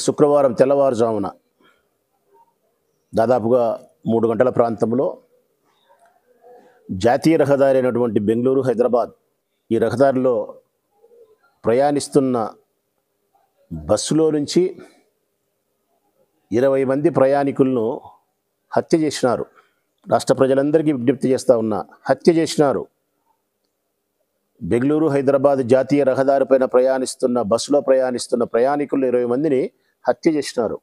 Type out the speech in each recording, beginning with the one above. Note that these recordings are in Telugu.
శుక్రవారం తెల్లవారుజామున దాదాపుగా 3 గంటల ప్రాంతంలో జాతీయ రహదారి అయినటువంటి బెంగళూరు హైదరాబాద్ ఈ రహదారిలో ప్రయాణిస్తున్న బస్సులో నుంచి 20 మంది ప్రయాణికులను హత్య చేసినారు. రాష్ట్ర ప్రజలందరికీ విజ్ఞప్తి చేస్తూ ఉన్నా, హత్య చేసినారు. బెంగళూరు హైదరాబాద్ జాతీయ రహదారిపైన ప్రయాణిస్తున్న బస్సులో ప్రయాణిస్తున్న ప్రయాణికులు 20 మందిని హత్య చేసినారు.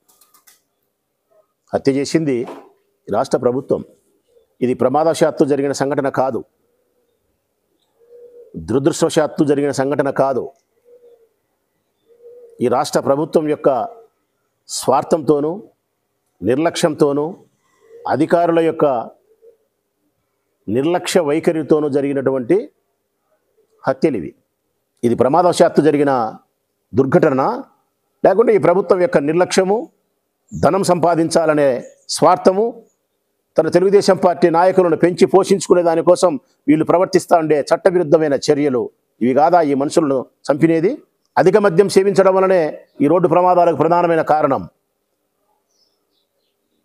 హత్య చేసింది రాష్ట్ర ప్రభుత్వం. ఇది ప్రమాదవశాత్తు జరిగిన సంఘటన కాదు, దురదృష్టవశాత్తు జరిగిన సంఘటన కాదు. ఈ రాష్ట్ర ప్రభుత్వం యొక్క స్వార్థంతోనూ నిర్లక్ష్యంతోనూ అధికారుల యొక్క నిర్లక్ష్య వైఖరితోనూ జరిగినటువంటి హత్యలు ఇవి. ఇది ప్రమాదవశాత్తు జరిగిన దుర్ఘటన, లేకుంటే ఈ ప్రభుత్వం యొక్క నిర్లక్ష్యము, ధనం సంపాదించాలనే స్వార్థము, తన తెలుగుదేశం పార్టీ నాయకులను పెంచి పోషించుకునే దానికోసం వీళ్ళు ప్రవర్తిస్తూ ఉండే చట్టవిరుద్ధమైన చర్యలు ఇవి కాదా ఈ మనుషులను చంపినేది? అధిక మద్యం సేవించడం వలనే ఈ రోడ్డు ప్రమాదాలకు ప్రధానమైన కారణం.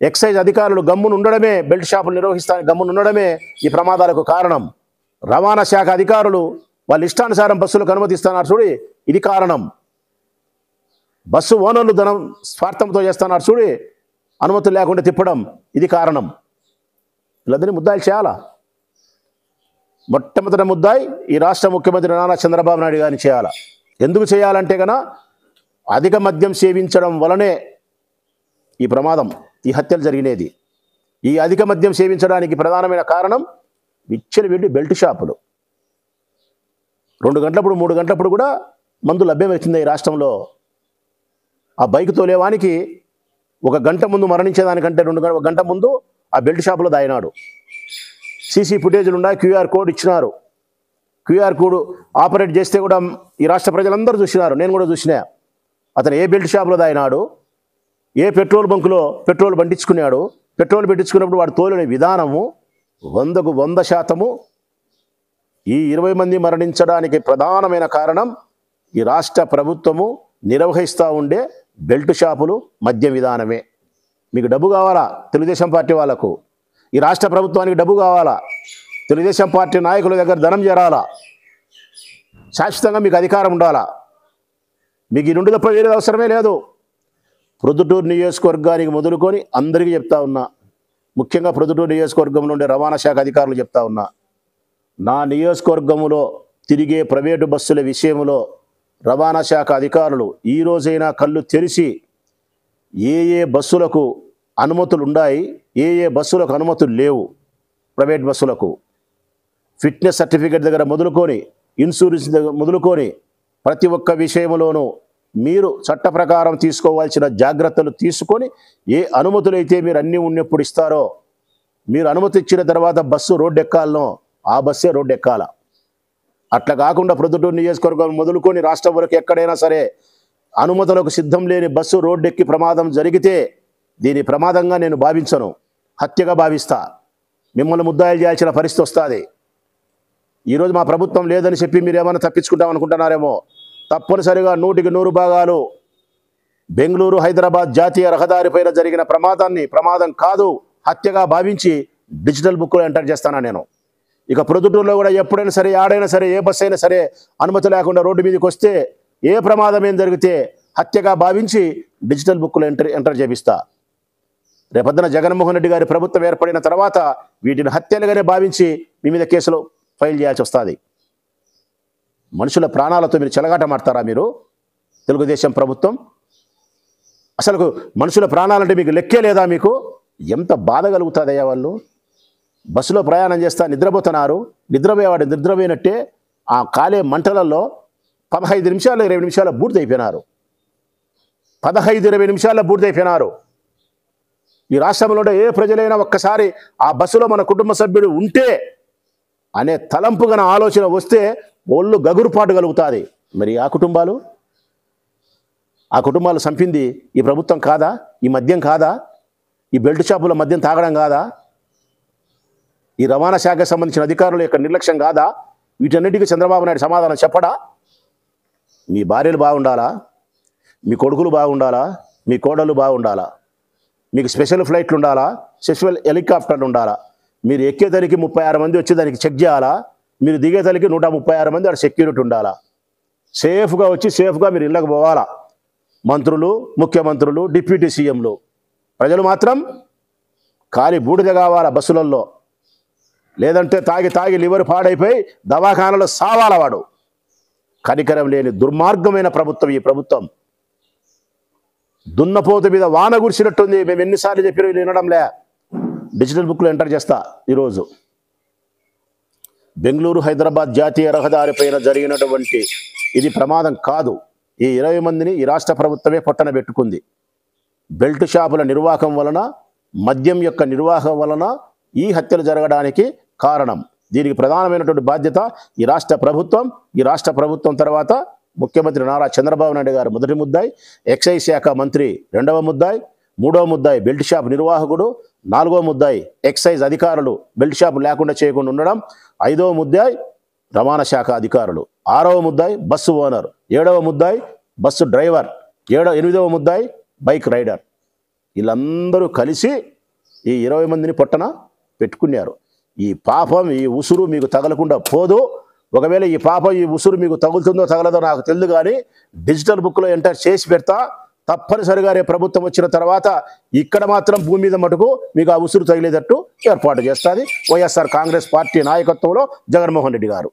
ఎక్సైజ్ అధికారులు గమ్మును ఉండడమే, బెల్ట్ షాపులు నిర్వహిస్తానికి గమ్మును ఉండడమే ఈ ప్రమాదాలకు కారణం. రవాణా శాఖ అధికారులు వాళ్ళ ఇష్టానుసారం బస్సులకు అనుమతిస్తున్నారు చూడి, ఇది కారణం. బస్సు ఓనర్లు ధనం స్వార్థంతో చేస్తున్నారు చూడి, అనుమతులు లేకుండా తిప్పడం, ఇది కారణం. వీళ్ళందరినీ ముద్దాయిలు చేయాలా? మొట్టమొదటి ముద్దాయి ఈ రాష్ట్ర ముఖ్యమంత్రి నారా చంద్రబాబు నాయుడు గారిని చేయాలా. ఎందుకు చేయాలంటే కన్నా అధిక మద్యం సేవించడం వలనే ఈ ప్రమాదం, ఈ హత్యలు జరిగినది. ఈ అధిక మద్యం సేవించడానికి ప్రధానమైన కారణం విచ్చలవిడి బెల్ట్ షాపులు. 2 గంటలప్పుడు 3 గంటలప్పుడు కూడా మందు లభ్యమవుతుంది ఈ రాష్ట్రంలో. ఆ బైక్ తోలేవానికి 1 గంట ముందు మరణించేదానికంటే 1 గంట ముందు ఆ బెల్ట్ షాపులో దాయినాడు. సీసీ ఫుటేజ్లు ఉన్నాయి, QR కోడ్ ఇచ్చినారు. QR కోడ్ ఆపరేట్ చేస్తే కూడా ఈ రాష్ట్ర ప్రజలందరూ చూసినారు, నేను కూడా చూసినా. అతను ఏ బెల్ట్ షాపులో దాయినాడు, ఏ పెట్రోల్ బంకులో పెట్రోల్ బండించుకున్నాడు, పెట్రోల్ పెట్టించుకున్నప్పుడు వాడు తోలిన విధానము 100కు 100% ఈ 20 మంది మరణించడానికి ప్రధానమైన కారణం ఈ రాష్ట్ర ప్రభుత్వము నిర్వహిస్తూ ఉండే బెల్ట్ షాపులు, మద్యం విధానమే. మీకు డబ్బు కావాలా? తెలుగుదేశం పార్టీ వాళ్ళకు, ఈ రాష్ట్ర ప్రభుత్వానికి డబ్బు కావాలా? తెలుగుదేశం పార్టీ నాయకుల దగ్గర ధనం చేరాలా? శాశ్వతంగా మీకు అధికారం ఉండాలా? మీకు ఈ 2 తప్ప వేరే అవసరమే లేదు. ప్రొద్దుటూరు నియోజకవర్గానికి మొదలుకొని అందరికీ చెప్తా ఉన్నా, ముఖ్యంగా ప్రొద్దుటూరు నియోజకవర్గంలో ఉండే రవాణా శాఖ అధికారులు చెప్తా ఉన్నా, నా నియోజకవర్గంలో తిరిగే ప్రైవేటు బస్సుల విషయంలో రవాణా శాఖ అధికారులు ఈ రోజైనా కళ్ళు తెరిచి ఏ బస్సులకు అనుమతులు ఉన్నాయి, ఏ బస్సులకు అనుమతులు లేవు, ప్రైవేట్ బస్సులకు ఫిట్నెస్ సర్టిఫికేట్ దగ్గర మొదలుకొని ఇన్సూరెన్స్ దగ్గర మొదలుకొని ప్రతి ఒక్క విషయంలోనూ మీరు చట్ట ప్రకారం తీసుకోవాల్సిన జాగ్రత్తలు తీసుకొని ఏ అనుమతులైతే మీరు అన్నీ ఉన్నప్పుడు ఇస్తారో, మీరు అనుమతి ఇచ్చిన తర్వాత బస్సు రోడ్డు ఎక్కాలనో ఆ బస్సే రోడ్డు ఎక్కాల. అట్లా కాకుండా ప్రొద్దుటూరు నియోజకవర్గం మొదలుకొని రాష్ట్రం వరకు ఎక్కడైనా సరే అనుమతులకు సిద్ధం లేని బస్సు రోడ్డెక్కి ప్రమాదం జరిగితే దీని ప్రమాదంగా నేను భావించను, హత్యగా భావిస్తా. మిమ్మల్ని ముద్దాయిలు చేయాల్సిన పరిస్థితి వస్తుంది. ఈరోజు మా ప్రభుత్వం లేదని చెప్పి మీరు ఏమైనా తప్పించుకుంటాం అనుకుంటున్నారేమో. తప్పనిసరిగా 100కి 100 భాగాలు బెంగళూరు హైదరాబాద్ జాతీయ రహదారిపైన జరిగిన ప్రమాదం కాదు, హత్యగా భావించి డిజిటల్ బుక్లో ఎంటర్ చేస్తాను నేను. ఇక ప్రొద్దుటూరులో కూడా ఎప్పుడైనా సరే, ఆడైనా సరే, ఏ బస్సు అయినా సరే అనుమతి లేకుండా రోడ్డు మీదకి వస్తే ఏ ప్రమాదం ఏం జరిగితే హత్యగా భావించి డిజిటల్ బుక్లో ఎంటర్ చేపిస్తా. రేపొద్దున జగన్మోహన్ రెడ్డి గారి ప్రభుత్వం ఏర్పడిన తర్వాత వీటిని హత్యలుగానే భావించి మీ మీద కేసులు ఫైల్ చేయాల్సి వస్తుంది. మనుషుల ప్రాణాలతో మీరు చెలగాట మాడతారా మీరు తెలుగుదేశం ప్రభుత్వం? అసలు మనుషుల ప్రాణాలంటే మీకు లెక్కే లేదా? మీకు ఎంత బాధ కలుగుతుందయ్యా? వాళ్ళు బస్సులో ప్రయాణం చేస్తా నిద్రపోతున్నారు, నిద్రపోయేవాడు నిద్రపోయినట్టే ఆ కాలే మంటలలో 15 నిమిషాలు 20 నిమిషాల బూడిదైపోయినారు. 15-20 నిమిషాల్లో బూడిదైపోయినారు. ఈ రాష్ట్రంలో ఏ ప్రజలైనా ఒక్కసారి ఆ బస్సులో మన కుటుంబ సభ్యుడు ఉంటే అనే తలంపుగన ఆలోచన వస్తే ఒళ్ళు గగురుపాటు కలుగుతుంది. మరి ఆ కుటుంబాలు చంపింది ఈ ప్రభుత్వం కాదా? ఈ మద్యం కాదా? ఈ బెల్ట్ షాపుల మద్యం తాగడం కాదా? ఈ రవాణా శాఖకు సంబంధించిన అధికారుల యొక్క నిర్లక్ష్యం కాదా? వీటన్నిటికీ చంద్రబాబు నాయుడు సమాధానం చెప్పడా? మీ భార్యలు బాగుండాలా, మీ కొడుకులు బాగుండాలా, మీ కోడళ్ళు బాగుండాలా, మీకు స్పెషల్ ఫ్లైట్లు ఉండాలా, స్పెషల్ హెలికాప్టర్లు ఉండాలా, మీరు ఎక్కేదానికి 36 మంది వచ్చి దానికి చెక్ చేయాలా, మీరు దిగేదానికి 136 మంది అక్కడ సెక్యూరిటీ ఉండాలా, సేఫ్గా వచ్చి సేఫ్గా మీరు ఇళ్ళకు పోవాలా. మంత్రులు, ముఖ్యమంత్రులు, డిప్యూటీ సీఎంలు, ప్రజలు మాత్రం ఖాళీ బూడిద కావాలా బస్సులలో, లేదంటే తాగి లివర్ పాడైపోయి దవాఖానలో సావాల వాడు. కనికరం లేని దుర్మార్గమైన ప్రభుత్వం ఈ ప్రభుత్వం. దున్నపోతు మీద వాన గురిసినట్టుంది. మేము ఎన్నిసార్లు చెప్పినా వీళ్ళు వినడంలే. డిజిటల్ బుక్లో ఎంటర్ చేస్తా. ఈరోజు బెంగళూరు హైదరాబాద్ జాతీయ రహదారి పైన జరిగినటువంటి ఇది ప్రమాదం కాదు. ఈ 20 మందిని ఈ రాష్ట్ర ప్రభుత్వమే పొట్టన పెట్టుకుంది. బెల్ట్ షాపుల నిర్వాహకం వలన, మద్యం యొక్క నిర్వాహకం వలన ఈ హత్యలు జరగడానికి కారణం. దీనికి ప్రధానమైనటువంటి బాధ్యత ఈ రాష్ట్ర ప్రభుత్వం. ఈ రాష్ట్ర ప్రభుత్వం తర్వాత ముఖ్యమంత్రి నారా చంద్రబాబు నాయుడు గారు మొదటి ముద్దాయి, ఎక్సైజ్ శాఖ మంత్రి రెండవ ముద్దాయి, మూడవ ముద్దాయి బెల్ట్ షాప్ నిర్వాహకుడు, నాలుగవ ముద్దాయి ఎక్సైజ్ అధికారులు బెల్ట్ షాప్ లేకుండా చేయకుండా ఉండడం, ఐదవ ముద్దాయి రవాణా శాఖ అధికారులు, ఆరవ ముద్దాయి బస్సు ఓనర్, ఏడవ ముద్దాయి బస్సు డ్రైవర్, ఎనిమిదవ ముద్దాయి బైక్ రైడర్. వీళ్ళందరూ కలిసి ఈ 20 మందిని పొట్టన పెట్టుకున్నారు. ఈ పాపం, ఈ ఉసురు మీకు తగలకుండా పోదు. ఒకవేళ ఈ పాపం, ఈ ఉసురు మీకు తగులుతుందో తగలదో నాకు తెలియదు, కానీ డిజిటల్ బుక్లో ఎంటర్ చేసి పెడతా. తప్పనిసరిగా రేపు ప్రభుత్వం వచ్చిన తర్వాత ఇక్కడ మాత్రం భూమి మీద మటుకు మీకు ఆ ఉసురు తగిలేటట్టు ఏర్పాటు చేస్తుంది వైఎస్ఆర్ కాంగ్రెస్ పార్టీ నాయకత్వంలో జగన్మోహన్ రెడ్డి గారు.